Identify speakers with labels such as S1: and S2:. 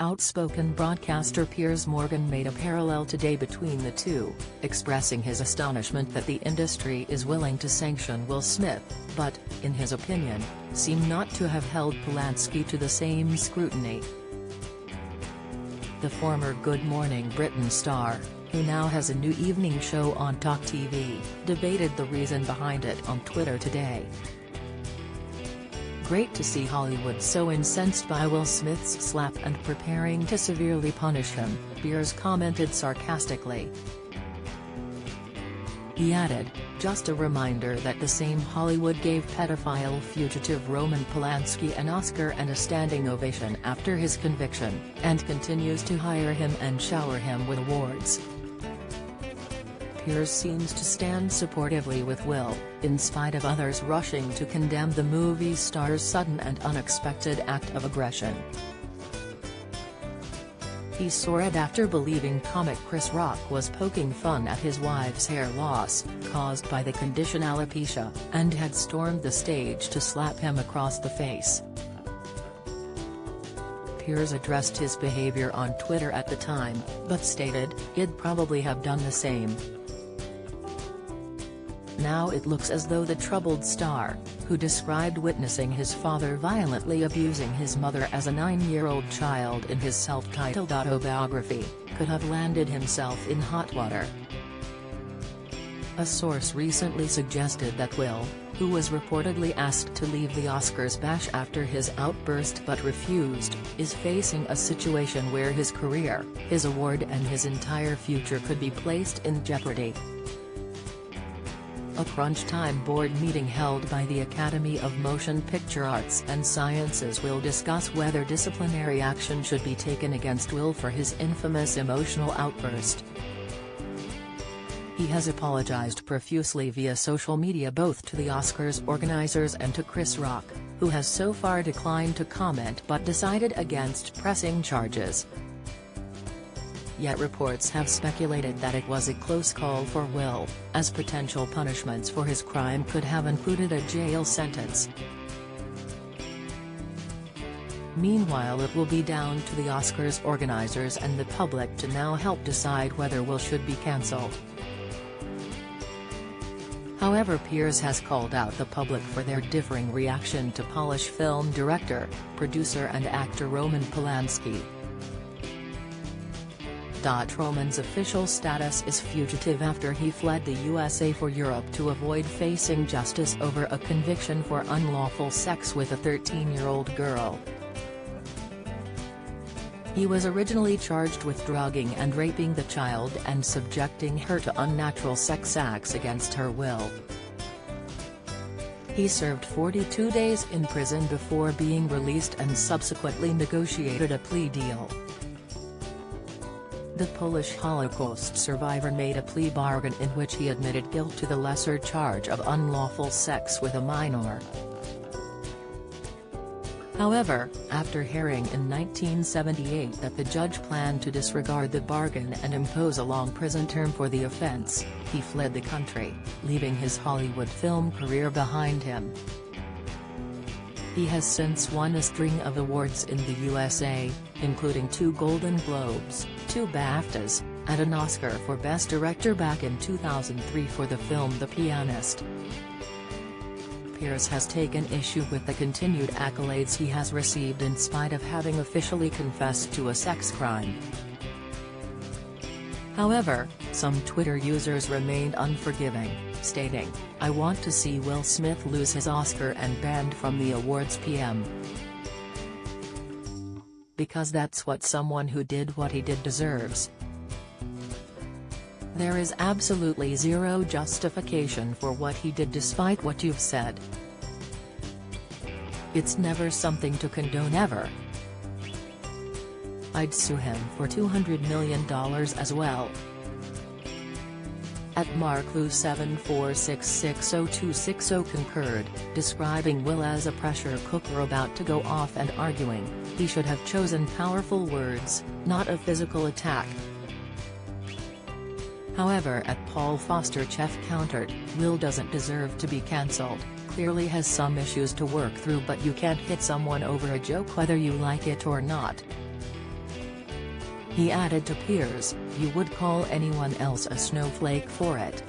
S1: Outspoken broadcaster Piers Morgan made a parallel today between the two, expressing his astonishment that the industry is willing to sanction Will Smith, but, in his opinion, seem not to have held Polanski to the same scrutiny. The former Good Morning Britain star, who now has a new evening show on Talk TV, debated the reason behind it on Twitter today. "Great to see Hollywood so incensed by Will Smith's slap and preparing to severely punish him," Piers commented sarcastically. He added, "Just a reminder that the same Hollywood gave pedophile fugitive Roman Polanski an Oscar and a standing ovation after his conviction, and continues to hire him and shower him with awards." Piers seems to stand supportively with Will, in spite of others rushing to condemn the movie star's sudden and unexpected act of aggression. He soared after believing comic Chris Rock was poking fun at his wife's hair loss, caused by the condition alopecia, and had stormed the stage to slap him across the face. Piers addressed his behavior on Twitter at the time, but stated, "I'd probably have done the same." Now it looks as though the troubled star, who described witnessing his father violently abusing his mother as a 9-year-old child in his self-titled autobiography, could have landed himself in hot water. A source recently suggested that Will, who was reportedly asked to leave the Oscars bash after his outburst but refused, is facing a situation where his career, his award and his entire future could be placed in jeopardy. A crunch-time board meeting held by the Academy of Motion Picture Arts and Sciences will discuss whether disciplinary action should be taken against Will for his infamous emotional outburst. He has apologized profusely via social media both to the Oscars organizers and to Chris Rock, who has so far declined to comment but decided against pressing charges. Yet reports have speculated that it was a close call for Will, as potential punishments for his crime could have included a jail sentence. Meanwhile, it will be down to the Oscars organizers and the public to now help decide whether Will should be cancelled. However, Piers has called out the public for their differing reaction to Polish film director, producer and actor Roman Polanski. Roman's official status is fugitive after he fled the USA for Europe to avoid facing justice over a conviction for unlawful sex with a 13-year-old girl. He was originally charged with drugging and raping the child and subjecting her to unnatural sex acts against her will. He served 42 days in prison before being released and subsequently negotiated a plea deal. The Polish Holocaust survivor made a plea bargain in which he admitted guilt to the lesser charge of unlawful sex with a minor. However, after hearing in 1978 that the judge planned to disregard the bargain and impose a long prison term for the offense, he fled the country, leaving his Hollywood film career behind him. He has since won a string of awards in the USA, including 2 Golden Globes, 2 BAFTAs, and an Oscar for Best Director back in 2003 for the film The Pianist. Piers has taken issue with the continued accolades he has received in spite of having officially confessed to a sex crime. However, some Twitter users remained unforgiving, stating, "I want to see Will Smith lose his Oscar and banned from the awards PM. Because that's what someone who did what he did deserves. There is absolutely zero justification for what he did despite what you've said. It's never something to condone ever. I'd sue him for $200 million as well." At @MarkLou74660260 concurred, describing Will as a pressure cooker about to go off and arguing, "He should have chosen powerful words, not a physical attack." However, at Paul Foster Chef countered, "Will doesn't deserve to be cancelled, clearly has some issues to work through, but you can't hit someone over a joke whether you like it or not." He added to Piers, "You would call anyone else a snowflake for it.